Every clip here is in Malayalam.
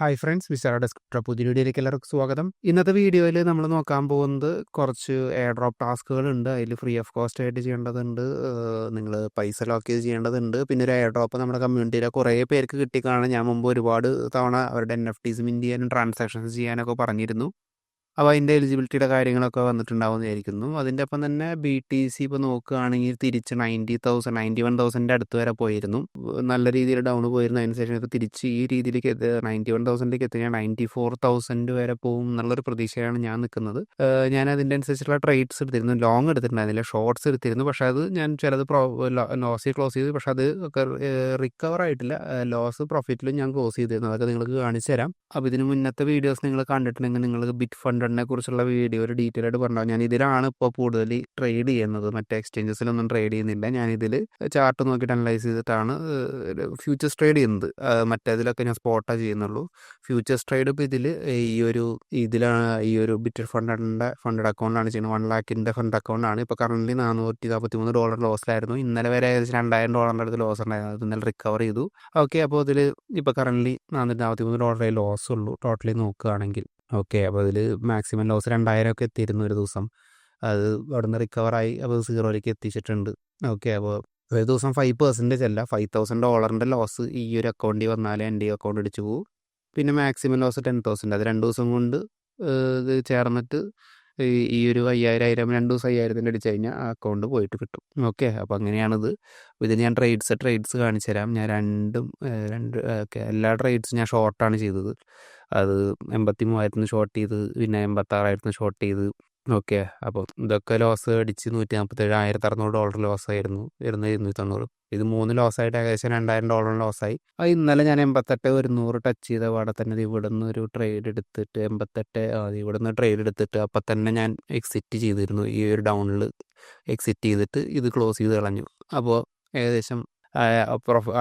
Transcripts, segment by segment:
ഹായ് ഫ്രണ്ട്സ്, വിസാറ ഡെസ്ക്ടോപ്പ് പുതിയ വീഡിയോയിലേക്ക് എല്ലാവർക്കും സ്വാഗതം. ഇന്നത്തെ വീഡിയോയിൽ നമ്മൾ നോക്കാൻ പോകുന്നത് കുറച്ച് എയർ ഡ്രോപ്പ് ടാസ്കുകളുണ്ട്. അതിൽ ഫ്രീ ഓഫ് കോസ്റ്റ് ആയിട്ട് ചെയ്യേണ്ടതുണ്ട്, നിങ്ങൾ പൈസ ലോക്ക് ചെയ്ത് ചെയ്യേണ്ടതുണ്ട്. പിന്നെ ഒരു എയർ ഡ്രോപ്പ് നമ്മുടെ കമ്മ്യൂണിറ്റിയിലെ കുറേ പേർക്ക് കിട്ടിക്കാണാൻ ഞാൻ മുമ്പ് ഒരുപാട് തവണ അവരുടെ NFTs മിന്റ് ചെയ്യാനും ട്രാൻസാക്ഷൻസ് ചെയ്യാനൊക്കെ പറഞ്ഞിരുന്നു. അപ്പോൾ അതിൻ്റെ എലിജിബിലിറ്റിയുടെ കാര്യങ്ങളൊക്കെ വന്നിട്ടുണ്ടാവുമെന്ന് വിചാരിക്കുന്നു. അതിൻ്റെ ഒപ്പം തന്നെ BTC ഇപ്പോൾ നോക്കുകയാണെങ്കിൽ തിരിച്ച് 90,000 91,000 അടുത്ത് വരെ പോയിരുന്നു. നല്ല രീതിയിൽ ഡൗൺ പോയിരുന്നു. അതിന് ശേഷം ഇപ്പോൾ തിരിച്ച് ഈ രീതിയിലേക്ക് 91,000ലേക്ക് എത്തി 94,000 വരെ പോകും എന്നുള്ളൊരു പ്രതീക്ഷയാണ് ഞാൻ നിൽക്കുന്നത്. ഞാൻ അതിൻ്റെ അനുസരിച്ചുള്ള ട്രേഡ്സ് എടുത്തിരുന്നു. ലോങ് എടുത്തിട്ടുണ്ടായിരുന്നില്ല, ഷോർട്ട്സ് എടുത്തിരുന്നു. പക്ഷേ അത് ഞാൻ ചിലത് ലോസിൽ ക്ലോസ് ചെയ്തു. പക്ഷേ അത് ഒക്കെ റിക്കവർ ആയിട്ടില്ല. ലോസ് പ്രോഫിറ്റിലും ഞാൻ ക്ലോസ് ചെയ്തിരുന്നു. അതൊക്കെ നിങ്ങൾക്ക് കാണിച്ചു തരാം. അപ്പോൾ ഇതിന് മുന്നത്തെ വീഡിയോസ് നിങ്ങൾ കണ്ടിട്ടുണ്ടെങ്കിൽ നിങ്ങൾ ബിറ്റ് ഫണ്ടിനെ കുറിച്ചുള്ള വീഡിയോ ഒരു ഡീറ്റെയിൽ ആയിട്ട് പറഞ്ഞു. ഞാൻ ഇതിലാണ് ഇപ്പോൾ കൂടുതൽ ട്രേഡ് ചെയ്യുന്നത്. മറ്റേ എക്സ്ചേഞ്ചസിലൊന്നും ട്രേഡ് ചെയ്യുന്നില്ല. ഞാനിതിൽ ചാർട്ട് നോക്കിയിട്ട് അനലൈസ് ചെയ്തിട്ടാണ് ഫ്യൂച്ചേഴ്സ് ട്രേഡ് ചെയ്യുന്നത്. മറ്റേതിലൊക്കെ ഞാൻ സ്പോട്ടാണ് ചെയ്യുന്നുള്ളൂ. ഫ്യൂച്ചേഴ്സ് ട്രേഡ് ഇപ്പോൾ ഇതിലാണ് ഈ ഒരു ബിറ്റ് ഫണ്ടഡ് അക്കൗണ്ടാണ് ചെയ്യുന്നത്. 1 lakhൻ്റെ ഫണ്ട് അക്കൗണ്ടാണ്. ഇപ്പോൾ കറൻ്റ് $443 ലോസിലായിരുന്നു. ഇന്നലെ വരെ ഏകദേശം $2,000 അടുത്ത് ലോസ് ഉണ്ടായിരുന്നു. അത് ഇന്നലെ റിക്കവർ ചെയ്തു. ഓക്കെ, അപ്പോൾ അതിൽ ഇപ്പോൾ കറൻ്റ് $443 ലോസ് ഉള്ളൂ ടോട്ടലി നോക്കുകയാണെങ്കിൽ. ഓക്കെ, അപ്പോൾ അതിൽ മാക്സിമം ലോസ് 2,000 ഒക്കെ എത്തിയിരുന്നു ഒരു ദിവസം. അത് അവിടെ നിന്ന് റിക്കവറായി അപ്പോൾ 0ലേക്ക് എത്തിച്ചിട്ടുണ്ട്. ഓക്കെ, അപ്പോൾ ഒരു ദിവസം 5% അല്ല, $5,000 ലോസ് ഈ ഒരു അക്കൗണ്ടിൽ വന്നാലേ എൻ്റെ ഈ അക്കൗണ്ട് അടിച്ചു പോകും. പിന്നെ മാക്സിമം ലോസ് 10,000. അത് 2 ദിവസം കൊണ്ട് ഇത് ചേർന്നിട്ട് ഈ ഒരു 5,000 2 ദിവസം 5,000 അടിച്ചു കഴിഞ്ഞാൽ ആ അക്കൗണ്ട് പോയിട്ട് കിട്ടും. ഓക്കെ, അപ്പോൾ അങ്ങനെയാണിത്. ഇത് ഞാൻ ട്രേഡ്സ് കാണിച്ചു തരാം. ഞാൻ ഓക്കെ, എല്ലാ ട്രേഡ്സും ഞാൻ ഷോർട്ടാണ് ചെയ്തത്. അത് 83,000 ഷോർട്ട് ചെയ്ത്, പിന്നെ 86,000 ഷോർട്ട് ചെയ്ത്. ഓക്കെ, അപ്പോൾ ഇതൊക്കെ ലോസ് അടിച്ച് $147,000 $1,600 ലോസായിരുന്നു. 290. ഇത് 3 ലോസായിട്ട് ഏകദേശം $2,000 ലോസായി. അത് ഇന്നലെ ഞാൻ 88,100 ടച്ച് ചെയ്ത പാടെ തന്നെ ഇവിടെ നിന്ന് ഒരു ട്രേഡ് എടുത്തിട്ട് ഇവിടെ നിന്ന് ട്രേഡ് എടുത്തിട്ട് അപ്പം തന്നെ ഞാൻ എക്സിറ്റ് ചെയ്തിരുന്നു. ഈ ഒരു ഡൗണിൽ എക്സിറ്റ് ചെയ്തിട്ട് ഇത് ക്ലോസ് ചെയ്ത് കളഞ്ഞു. അപ്പോൾ ഏകദേശം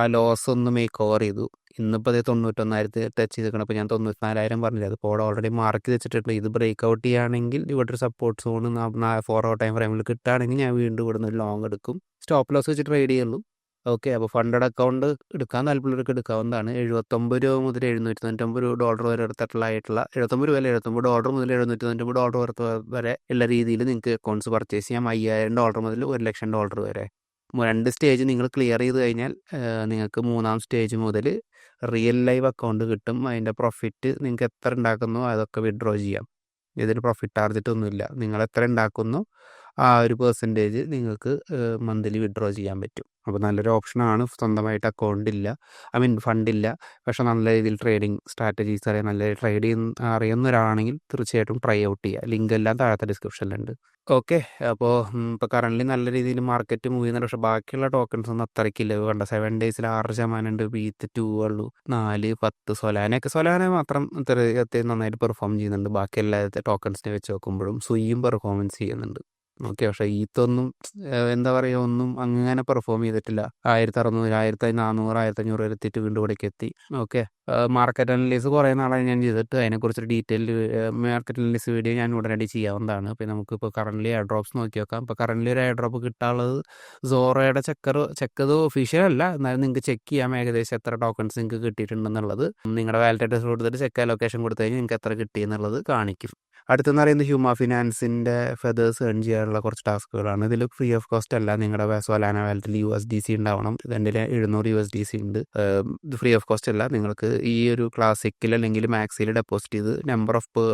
ആ ലോസ് ഒന്ന് മേക്ക് ഓവർ ചെയ്തു. ഇന്നിപ്പോൾ അതേ 91,000 ടച്ച് ചെയ്തിരിക്കണം. അപ്പോൾ ഞാൻ 94,000 പറഞ്ഞില്ല, അത് ഇപ്പോൾ ഓൾറെഡി മാർക്ക് വെച്ചിട്ടുണ്ട്. ഇത് ബ്രേക്ക് ഔട്ട് ചെയ്യുകയാണെങ്കിൽ ഇവിടെ ഒരു സപ്പോർട്ട് സോൺ 4 hour ടൈം ഫ്രെയിമിൽ കിട്ടുകയാണെങ്കിൽ ഞാൻ വീണ്ടും ഇവിടെ നിന്ന് ലോങ് എടുക്കും. സ്റ്റോപ്പ് ലോസ് വെച്ച് ട്രേഡ് ചെയ്യുള്ളൂ. ഓക്കെ, അപ്പോൾ ഫണ്ടഡ് അക്കൗണ്ട് എടുക്കാൻ താല്പര്യമുള്ളവർക്ക് എടുക്കാവുന്നതാണ്. $79 മുതൽ $799 വരെ എടുത്തിട്ടുള്ള $79 മുതൽ $799 വരെ ഉള്ള രീതിയിൽ നിങ്ങൾക്ക് അക്കൗണ്ട്സ് പർച്ചേസ് ചെയ്യാം. $5,000 മുതൽ $1,00,000 വരെ. 2 സ്റ്റേജ് നിങ്ങൾ ക്ലിയർ ചെയ്ത് കഴിഞ്ഞാൽ നിങ്ങൾക്ക് 3-ാം സ്റ്റേജ് മുതൽ റിയൽ ലൈവ് അക്കൗണ്ട് കിട്ടും. അതിൻ്റെ പ്രോഫിറ്റ് നിങ്ങൾക്ക് എത്ര ഉണ്ടാക്കുന്നോ അതൊക്കെ വിഡ്രോ ചെയ്യാം. ഇതിന് പ്രോഫിറ്റ് ടാർഗറ്റ് ഒന്നുമില്ല. നിങ്ങൾ എത്ര ഉണ്ടാക്കുന്നോ ആ ഒരു പെർസെൻറ്റേജ് നിങ്ങൾക്ക് മന്ത്ലി വിഡ്രോ ചെയ്യാൻ പറ്റും. അപ്പോൾ നല്ലൊരു ഓപ്ഷനാണ്. സ്വന്തമായിട്ട് ഫണ്ടില്ല, പക്ഷേ നല്ല രീതിയിൽ ട്രേഡിംഗ് സ്ട്രാറ്റജീസ് അറിയാം, നല്ല ട്രേഡ് അറിയുന്ന ഒരാളാണെങ്കിൽ തീർച്ചയായിട്ടും ട്രൈ ഔട്ട് ചെയ്യുക. ലിങ്ക് എല്ലാം താഴത്തെ ഡിസ്ക്രിപ്ഷനിലുണ്ട്. ഓക്കെ, അപ്പോൾ ഇപ്പോൾ കറൻ്റ് നല്ല രീതിയിൽ മാർക്കറ്റ് മൂവ് ചെയ്യുന്നുണ്ട്. പക്ഷേ ബാക്കിയുള്ള ടോക്കൺസ് ഒന്നും അത്രയ്ക്കില്ല. കണ്ട 7 ഡേയ്സിൽ 6% ഉണ്ട്. BETH 2 ഉള്ളൂ, 4, 10. സൊലാന മാത്രം അത്യാവശ്യം നന്നായിട്ട് പെർഫോം ചെയ്യുന്നുണ്ട്. ബാക്കി എല്ലാ ടോക്കൺസിനെ വെച്ച് നോക്കുമ്പോഴും സുയിയും പെർഫോമൻസ് ചെയ്യുന്നുണ്ട്. ഓക്കെ, പക്ഷേ ഈത്തൊന്നും എന്താ പറയുക, ഒന്നും അങ്ങനെ പെർഫോം ചെയ്തിട്ടില്ല. 1,600, 1,400, 1,500 വരെ എത്തിയിട്ട് വീണ്ടും ഇവിടേക്ക് എത്തി. ഓക്കെ, മാർക്കറ്റ് അനലൈസ് കുറേ നാളായി ഞാൻ ചെയ്തിട്ട് അതിനെക്കുറിച്ചൊരു ഡീറ്റെയിൽഡ് മാർക്കറ്റ് അനലൈസ് വീഡിയോ ഞാൻ ഉടനടി ചെയ്യാവുന്നതാണ്. അപ്പോൾ നമുക്കിപ്പോൾ കറൻ്റ് എയർ ഡ്രോപ്സ് നോക്കി നോക്കാം. ഇപ്പോൾ കറൻ്റ് ഒരു എയർ ഡ്രോപ്പ് കിട്ടാനുള്ളത് സോറയുടെ ചെക്കത് ഒഫീഷ്യൽ അല്ല, എന്നാലും നിങ്ങൾക്ക് ചെക്ക് ചെയ്യാം ഏകദേശം എത്ര ടോക്കൺസ് നിങ്ങൾക്ക് കിട്ടിയിട്ടുണ്ടെന്നുള്ളത്. നിങ്ങളുടെ വാലറ്റ് അഡ്രസ് കൊടുത്തിട്ട് ചെക്ക് ലൊക്കേഷൻ കൊടുത്തു കഴിഞ്ഞാൽ നിങ്ങൾക്ക് എത്ര കിട്ടിയെന്നുള്ളത് കാണിക്കും. അടുത്തെന്ന് പറയുന്നത് ഹ്യൂമ ഫിനാൻസിൻ്റെ ഫെദേഴ്സ് ഏൺ ചെയ്യാനുള്ള കുറച്ച് ടാസ്കുകളാണ്. ഇതിൽ ഫ്രീ ഓഫ് കോസ്റ്റ് അല്ല. നിങ്ങളുടെ സൊലാന വാലറ്റിൽ USDC ഉണ്ടാവണം. ഇതിൻ്റെ 700 USDC ഉണ്ട്. ഇത് ഫ്രീ ഓഫ് കോസ്റ്റ് അല്ല. നിങ്ങൾക്ക് ഈ ഒരു ക്ലാസിക്കിൽ അല്ലെങ്കിൽ മാക്സിൽ ഡെപ്പോസിറ്റ് ചെയ്ത് നമ്പർ ഓഫ്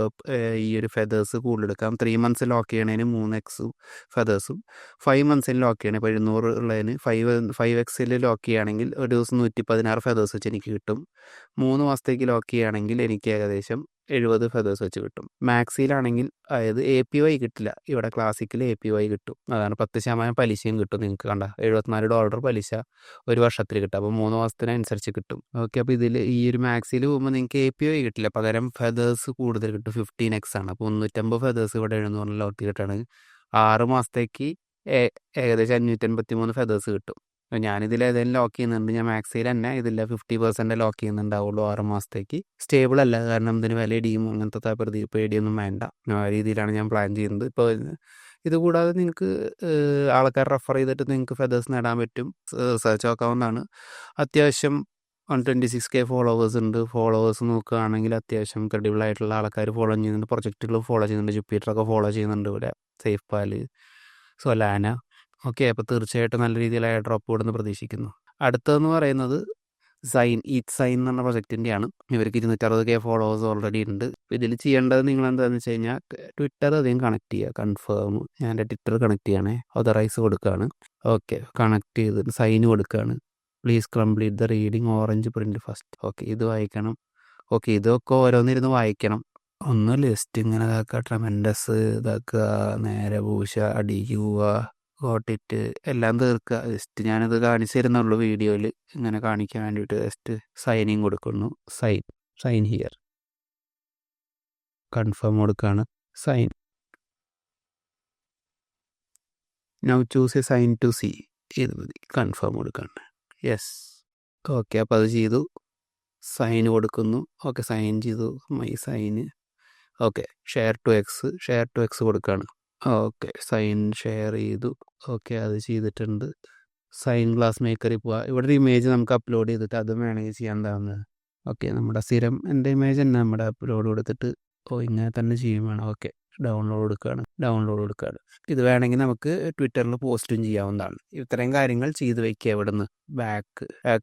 ഈ ഒരു ഫെദേഴ്സ് കൂടുതലെടുക്കാം. 3 months ലോക്ക് ചെയ്യണതിന് 3x ഫെദേഴ്സും, 5 months ലോക്ക് ചെയ്യണേ ഇപ്പോൾ 700 ഉള്ളതിന് 5x ലോക്ക് ചെയ്യുകയാണെങ്കിൽ ഒരു ദിവസം 116 ഫെദേഴ്സ് വെച്ച് എനിക്ക് കിട്ടും. 3 മാസത്തേക്ക് ലോക്ക് ചെയ്യുകയാണെങ്കിൽ എനിക്ക് ഏകദേശം 70 ഫെദേഴ്സ് വെച്ച് കിട്ടും. മാക്സിയിലാണെങ്കിൽ അതായത് APY കിട്ടില്ല. ഇവിടെ ക്ലാസിക്കിൽ APY കിട്ടും. അതാണ് 10% പലിശയും കിട്ടും. നിങ്ങൾക്ക് കണ്ട $74 പലിശ ഒരു വർഷത്തിൽ കിട്ടും. അപ്പോൾ 3 മാസത്തിനനുസരിച്ച് കിട്ടും. ഓക്കെ, അപ്പോൾ ഇതിൽ ഈ ഒരു മാക്സിയിൽ പോകുമ്പോൾ നിങ്ങൾക്ക് APY കിട്ടില്ല, പകരം ഫെദേഴ്സ് കൂടുതൽ കിട്ടും. 15x ആണ്. അപ്പോൾ 350 ഫെദേഴ്സ് ഇവിടെ 700 ലോക്ക് കിട്ടാണ്. 6 മാസത്തേക്ക് ഏകദേശം 583 ഫെദേഴ്സ് കിട്ടും. ഞാനിതിൽ ഏതെങ്കിലും ലോക്ക് ചെയ്യുന്നുണ്ട്. ഞാൻ മാക്സിൽ തന്നെ ഇതിൽ 50% ലോക്ക് ചെയ്യുന്നുണ്ടാവുള്ളൂ 6 മാസത്തേക്ക്. സ്റ്റേബിൾ അല്ല, കാരണം ഇതിന് വില ഇടിയും അങ്ങനത്തെ പേടിയൊന്നും വേണ്ട. ആ രീതിയിലാണ് ഞാൻ പ്ലാൻ ചെയ്യുന്നത്. ഇപ്പോൾ ഇതുകൂടാതെ നിങ്ങൾക്ക് ആൾക്കാർ റെഫർ ചെയ്തിട്ട് നിങ്ങൾക്ക് ഫെദേഴ്സ് നേടാൻ പറ്റും. സെർച്ച് നോക്കാവുന്നതാണ്. അത്യാവശ്യം 126K ഫോളോവേഴ്സ് ഉണ്ട്. ഫോളോവേഴ്സ് നോക്കുകയാണെങ്കിൽ അത്യാവശ്യം ക്രെഡിബിൾ ആയിട്ടുള്ള ആൾക്കാർ ഫോളോ ചെയ്യുന്നുണ്ട്. പ്രൊജക്റ്റുകൾ ഫോളോ ചെയ്യുന്നുണ്ട്. ജുപ്പിറ്ററൊക്കെ ഫോളോ ചെയ്യുന്നുണ്ട്. ഇവിടെ സേഫ് പാല്, സൊലാന. ഓക്കെ, അപ്പോൾ തീർച്ചയായിട്ടും നല്ല രീതിയിൽ എയർ ഡ്രോപ്പ് കൂടുമെന്ന് പ്രതീക്ഷിക്കുന്നു. അടുത്തതെന്ന് പറയുന്നത് ഈറ്റ് സൈൻ എന്ന് പറഞ്ഞ പ്രൊജക്റ്റിൻ്റെയാണ്. ഇവർക്ക് 260K ഫോളോവേഴ്സ് ഓൾറെഡി ഉണ്ട്. ഇതിൽ ചെയ്യേണ്ടത് നിങ്ങൾ എന്താണെന്ന് വെച്ച് കഴിഞ്ഞാൽ ട്വിറ്റർ അധികം കണക്ട് ചെയ്യുക. കൺഫേം, ഞാൻ എൻ്റെ ട്വിറ്റർ കണക്ട് ചെയ്യണേ, ഓതറൈസ് കൊടുക്കുകയാണ്. ഓക്കെ, കണക്ട് ചെയ്ത് സൈൻ കൊടുക്കുകയാണ്. Please complete the reading orange print first. Okay, ഇത് വായിക്കണം. ഓക്കെ, ഇതൊക്കെ ഓരോന്നിരുന്ന് വായിക്കണം. ഒന്ന് ലിസ്റ്റ് ഇങ്ങനെ ഇതാക്കുക, ട്രമെൻഡസ് ഇതാക്കുക, നേരെ പൂശ, അടിക്ക് പോവുക, കോട്ടിട്ട് എല്ലാം തീർക്കുക. ജസ്റ്റ് ഞാനിത് കാണിച്ചു തരുന്നുള്ളൂ വീഡിയോയിൽ, ഇങ്ങനെ കാണിക്കാൻ വേണ്ടിയിട്ട്. ജസ്റ്റ് സൈനിങ് കൊടുക്കുന്നു. സൈൻ ഹിയർ, കൺഫേം കൊടുക്കുകയാണ്. Sign. Now choose a sign to see. ഇത് മതി, കൺഫേം കൊടുക്കുകയാണ്. യെസ്. ഓക്കെ, അപ്പോൾ അത് ചെയ്തു. സൈൻ കൊടുക്കുന്നു. ഓക്കെ, സൈൻ ചെയ്തു. My sign. Okay, share to X കൊടുക്കുകയാണ്. ഓക്കെ, സൈൻ ഷെയർ ചെയ്തു. ഓക്കെ, അത് ചെയ്തിട്ടുണ്ട്. സൈൻ ഗ്ലാസ് മേക്കറിൽ പോവുക. ഇവിടെ ഒരു ഇമേജ് നമുക്ക് അപ്ലോഡ് ചെയ്തിട്ട് അതും വേണമെങ്കിൽ ചെയ്യാൻ താവുന്നത്. ഓക്കെ, നമ്മുടെ സ്ഥിരം എൻ്റെ ഇമേജ് തന്നെ നമ്മുടെ അപ്ലോഡ് കൊടുത്തിട്ട് ഇങ്ങനെ തന്നെ ചെയ്യും വേണം. ഓക്കെ, ഡൗൺലോഡ് കൊടുക്കുകയാണ്. ഇത് വേണമെങ്കിൽ നമുക്ക് ട്വിറ്ററിൽ പോസ്റ്റും ചെയ്യാവുന്നതാണ്. ഇത്രയും കാര്യങ്ങൾ ചെയ്ത് വയ്ക്കുക. ഇവിടുന്ന്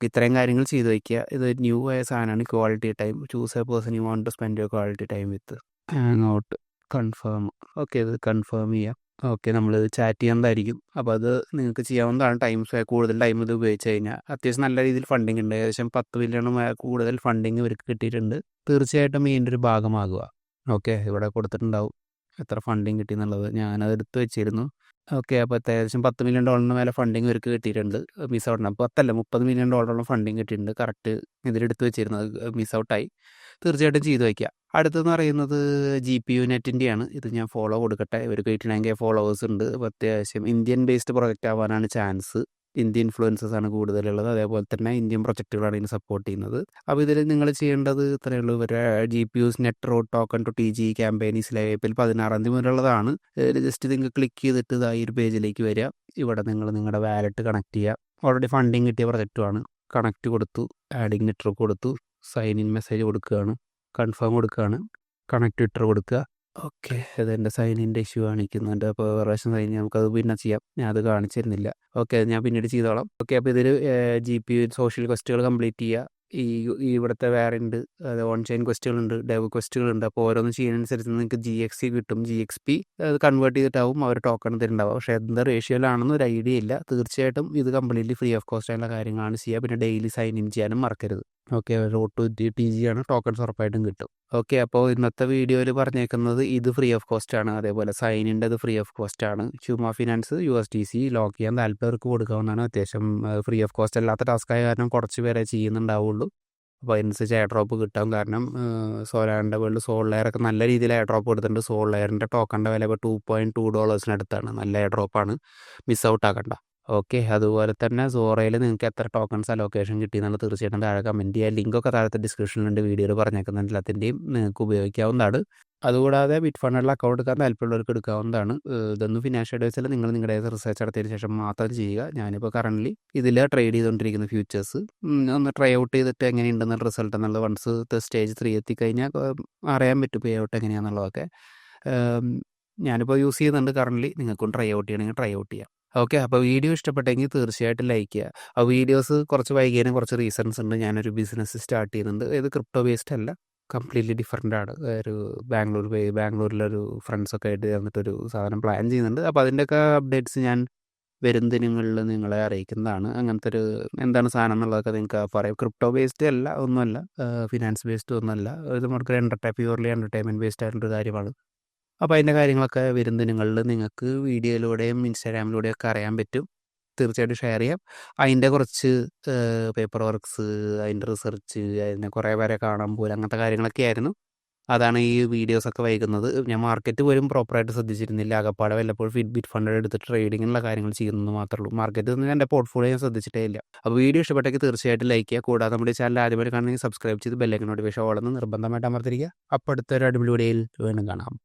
ഇത്രയും കാര്യങ്ങൾ ചെയ്ത് വയ്ക്കുക. ഇത് ന്യൂ ആയ സാധനമാണ്. Quality time, choose a person you want to spend your quality time with. Hang out, confirm. Okay, ഇത് കൺഫേം ചെയ്യാം. ഓക്കെ, നമ്മൾ ചാറ്റ് ചെയ്യുന്നതായിരിക്കും. അപ്പോൾ അത് നിങ്ങൾക്ക് ചെയ്യാവുന്നതാണ്. കൂടുതൽ ടൈം ഇത് ഉപയോഗിച്ച് കഴിഞ്ഞാൽ അത്യാവശ്യം നല്ല രീതിയിൽ ഫണ്ടിങ് ഉണ്ട്. ഏകദേശം 10 മില്യണും കൂടുതൽ ഫണ്ടിങ് ഇവർക്ക് കിട്ടിയിട്ടുണ്ട്. തീർച്ചയായിട്ടും ഇതിൻ്റെ ഒരു ഭാഗമാകുക. ഓക്കെ, ഇവിടെ കൊടുത്തിട്ടുണ്ടാവും എത്ര ഫണ്ടിങ് കിട്ടി എന്നുള്ളത്. ഞാനത് എടുത്ത് വെച്ചിരുന്നു. ഓക്കെ, അപ്പോൾ ഏകദേശം $10 മില്യൺ മേലെ ഫണ്ടിങ് ഇവർക്ക് കിട്ടിയിട്ടുണ്ട്. മിസ് ഔട്ട്, അപ്പോൾ $30 മില്യൺ ഫണ്ടിങ് കിട്ടിയിട്ടുണ്ട്. കറക്റ്റ് ഇതിലെടുത്ത് വെച്ചിരുന്നത് മിസ് ഔട്ടായി. തീർച്ചയായിട്ടും ചെയ്തു വയ്ക്കുക. അടുത്തെന്ന് പറയുന്നത് GPU നെറ്റിൻ്റെയാണ്. ഇത് ഞാൻ ഫോളോ കൊടുക്കട്ടെ. ഇവർക്ക് 89K ഫോളോവേഴ്സ് ഉണ്ട്. അപ്പോൾ അത്യാവശ്യം ഇന്ത്യൻ ബേസ്ഡ് പ്രൊജക്റ്റ് ആവാനാണ് ചാൻസ്. ഇന്ത്യൻ ഇൻഫ്ലുവൻസേഴ്സ് ആണ് കൂടുതലുള്ളത്. അതേപോലെ തന്നെ ഇന്ത്യൻ പ്രൊജക്റ്റുകളാണ് ഇതിന് സപ്പോർട്ട് ചെയ്യുന്നത്. അപ്പോൾ ഇതിൽ നിങ്ങൾ ചെയ്യേണ്ടത് ഇത്രയേ ഉള്ളൂ. ഇവരുടെ GPUs net road token to TG campaigns April 16 മുതലുള്ളതാണ്. ജസ്റ്റ് നിങ്ങൾ ക്ലിക്ക് ചെയ്തിട്ട് ഈ ഒരു പേജിലേക്ക് വരിക. ഇവിടെ നിങ്ങൾ നിങ്ങളുടെ വാലറ്റ് കണക്ട് ചെയ്യുക. ഓൾറെഡി ഫണ്ടിങ് കിട്ടിയ പ്രൊജക്റ്റുമാണ്. കണക്ട് കൊടുത്തു, ആഡിങ് നെറ്റ്വർക്ക് കൊടുത്തു, സൈൻ ഇൻ മെസ്സേജ് കൊടുക്കുകയാണ്, കൺഫേം കൊടുക്കുകയാണ്, കണക്ട് ട്വിറ്റർ കൊടുക്കുക. ഓക്കെ, അതെൻ്റെ സൈനിൻ്റെ ഇഷ്യൂ കാണിക്കുന്നുണ്ട്. അപ്പോൾ പ്രാവശ്യം സൈൻ നമുക്കത് പിന്നെ ചെയ്യാം. ഞാൻ അത് കാണിച്ചിരുന്നില്ല. ഓക്കെ, ഞാൻ പിന്നീട് ചെയ്തോളാം. ഓക്കെ, അപ്പോൾ ഇതിൽ GPU സോഷ്യൽ ക്വസ്റ്റുകൾ കംപ്ലീറ്റ് ചെയ്യുക. ഇവിടുത്തെ വേറെ ഉണ്ട്, അത് ഓൺ ചെയിൻ ക്വസ്റ്റുകളുണ്ട്, ഡെവ് ക്വസ്റ്റുകളുണ്ട്. അപ്പോൾ ഓരോന്ന് ചെയ്യുന്നതനുസരിച്ച് നിങ്ങൾക്ക് GXC കിട്ടും. GXP അത് കൺവേർട്ട് ചെയ്തിട്ടാവും അവർ ടോക്കൺ തരുന്നുണ്ടാവും. പക്ഷേ എന്താ റേഷ്യോയിലാണെന്ന് ഒരു ഐഡിയ ഇല്ല. തീർച്ചയായിട്ടും ഇത് കംപ്ലീറ്റ്ലി ഫ്രീ ഓഫ് കോസ്റ്റ് ആയിട്ടുള്ള കാര്യങ്ങളാണ് ചെയ്യുക. പിന്നെ ഡെയിലി സൈൻ ഇൻ ചെയ്യാനും മറക്കരുത്. ഓക്കെ, റോഡ് ടു TG ആണ്. ടോക്കൺസ് ഉറപ്പായിട്ടും കിട്ടും. ഓക്കെ, അപ്പോൾ ഇന്നത്തെ വീഡിയോയിൽ പറഞ്ഞേക്കുന്നത് ഇത് ഫ്രീ ഓഫ് കോസ്റ്റ് ആണ്. അതേപോലെ സൈനിൻ്റെ അത് ഫ്രീ ഓഫ് കോസ്റ്റ് ആണ്. ഹ്യൂമ ഫിനാൻസ് USDC ലോക്ക് ചെയ്യാൻ താല്പര്യർക്ക് കൊടുക്കാവുന്നതാണ്. അത്യാവശ്യം ഫ്രീ ഓഫ് കോസ്റ്റ് അല്ലാത്ത ടാസ്കായ കാരണം കുറച്ച് പേരെ ചെയ്യുന്നുണ്ടാവുള്ളൂ. അപ്പോൾ അതിനനുസരിച്ച് എയർ ഡ്രോപ്പ് കിട്ടാം. കാരണം സോലാറിൻ്റെ വേൾഡ് സോൾ ലെയറൊക്കെ നല്ല രീതിയിൽ എയർ ഡ്രോപ്പ് കൊടുത്തിട്ടുണ്ട്. സോൾ ലെയറിൻ്റെ ടോക്കണിൻ്റെ വില ഇപ്പോൾ $2.2 നല്ല എയർ ഡ്രോപ്പാണ്. മിസ് ഔട്ട് ആക്കണ്ട. ഓക്കെ, അതുപോലെ തന്നെ സോറയിൽ നിങ്ങൾക്ക് എത്ര ടോക്കൺസ് അലോക്കേഷൻ കിട്ടിയെന്നുള്ളത് തീർച്ചയായിട്ടും താഴെ കമൻറ്റ് ചെയ്യുക. ലിങ്കൊക്കെ താഴത്തെ ഡിസ്ക്രിപ്ഷനിലുണ്ട്. വീഡിയോയിൽ പറഞ്ഞേക്കുന്ന എല്ലാത്തിൻ്റെയും നിങ്ങൾക്ക് ഉപയോഗിക്കാവുന്നതാണ്. അതുകൂടാതെ ബിറ്റ് ഫണ്ടിൽ അക്കൗണ്ട് എടുക്കാൻ താല്പര്യമുള്ളവർക്ക് എടുക്കാവുന്നതാണ്. ഇതൊന്നും ഫിനാൻഷ്യൽ അഡ്വൈസിൽ നിങ്ങൾ നിങ്ങളുടെ റിസർച്ച് നടത്തിയതിന് ശേഷം മാത്രം ചെയ്യുക. ഞാനിപ്പോൾ കറൻ്റ്ലി ഇതിൽ ട്രേഡ് ചെയ്തുകൊണ്ടിരിക്കുന്ന ഫ്യൂച്ചേഴ്സ് ഒന്ന് ട്രൈ ഔട്ട് ചെയ്തിട്ട് എങ്ങനെയുണ്ടെന്നുള്ള റിസൾട്ട് എന്നുള്ളത് വൺസ് സ്റ്റേജ് 3 എത്തിക്കഴിഞ്ഞാൽ അറിയാൻ പറ്റും പേ ഔട്ട് എങ്ങനെയാണെന്നുള്ളതൊക്കെ. ഞാനിപ്പോൾ യൂസ് ചെയ്യുന്നുണ്ട് കറൻ്റ്ലി. നിങ്ങൾക്കും ട്രൈ ഔട്ട് ചെയ്യണമെങ്കിൽ ട്രൈ ഔട്ട് ചെയ്യാം. ഓക്കെ, അപ്പോൾ വീഡിയോ ഇഷ്ടപ്പെട്ടെങ്കിൽ തീർച്ചയായിട്ടും ലൈക്ക് ചെയ്യുക. ആ വീഡിയോസ് കുറച്ച് വൈകിയതിന് കുറച്ച് റീസൺസ് ഉണ്ട്. ഞാനൊരു ബിസിനസ് സ്റ്റാർട്ട് ചെയ്യുന്നുണ്ട്. ഇത് ക്രിപ്റ്റോ ബേസ്ഡ് അല്ല, കംപ്ലീറ്റ്ലി ഡിഫറെൻ്റ് ആണ്. ഒരു ബാംഗ്ലൂരിലൊരു ഫ്രണ്ട്സൊക്കെ ആയിട്ട് ചേർന്നിട്ടൊരു സാധനം പ്ലാൻ ചെയ്യുന്നുണ്ട്. അപ്പോൾ അതിൻ്റെയൊക്കെ അപ്ഡേറ്റ്സ് ഞാൻ വരും ദിനങ്ങളിൽ നിങ്ങളെ അറിയിക്കുന്നതാണ്. അങ്ങനത്തെ ഒരു എന്താണ് സാധനം എന്നുള്ളതൊക്കെ നിങ്ങൾക്ക് പറയാം. ക്രിപ്റ്റോ ബേസ്ഡ് അല്ല, ഒന്നുമല്ല, ഫിനാൻസ് ബേസ്ഡ് ഒന്നുമല്ല. ഇത് നമുക്ക് പ്യൂർലി എൻ്റർടൈൻമെൻറ്റ് ബേസ്ഡ് ആയിട്ടുള്ളൊരു കാര്യമാണ്. അപ്പോൾ അതിൻ്റെ കാര്യങ്ങളൊക്കെ വരും ദിനങ്ങളിൽ നിങ്ങൾക്ക് വീഡിയോയിലൂടെയും ഇൻസ്റ്റാഗ്രാമിലൂടെയും ഒക്കെ അറിയാൻ പറ്റും. തീർച്ചയായിട്ടും ഷെയർ ചെയ്യാം. അതിൻ്റെ കുറച്ച് പേപ്പർ വർക്ക്സ്, അതിൻ്റെ റിസർച്ച്, അതിനെ കുറേ പേരെ കാണാൻ പോലും അങ്ങനത്തെ കാര്യങ്ങളൊക്കെ ആയിരുന്നു. അതാണ് ഈ വീഡിയോസൊക്കെ വൈകുന്നത്. ഞാൻ മാർക്കറ്റ് പോലും പ്രോപ്പറായിട്ട് ശ്രദ്ധിച്ചിരുന്നില്ല. ആകപ്പാടെ വല്ലപ്പോഴും ബിറ്റ് ഫണ്ട് എടുത്ത് ട്രേഡിങ്ങിനുള്ള കാര്യങ്ങൾ ചെയ്യുന്നത് മാത്രമേ ഉള്ളൂ. മാർക്കറ്റ് നിന്ന് എൻ്റെ പോർട്ട്ഫോളിയോ ഞാൻ ശ്രദ്ധിച്ചിട്ടേ ഇല്ല. അപ്പോൾ വീഡിയോ ഇഷ്ടപ്പെട്ടെങ്കിൽ തീർച്ചയായിട്ടും ലൈക്ക് ചെയ്യുക. കൂടാതെ നമ്മുടെ ചാനൽ ആദ്യമായിട്ട് കാണണമെങ്കിൽ സബ്സ്ക്രൈബ് ചെയ്ത് ബെല്ലൈക്കൺ നോട്ടിഫിക്കേഷൻ ഓളെന്ന് നിർബന്ധമായിട്ട് അമർത്തിരിക്കുക. അപ്പോൾ അടുത്തൊരു അടിപൊളി വീഡിയോയിൽ വീണ്ടും കാണാം.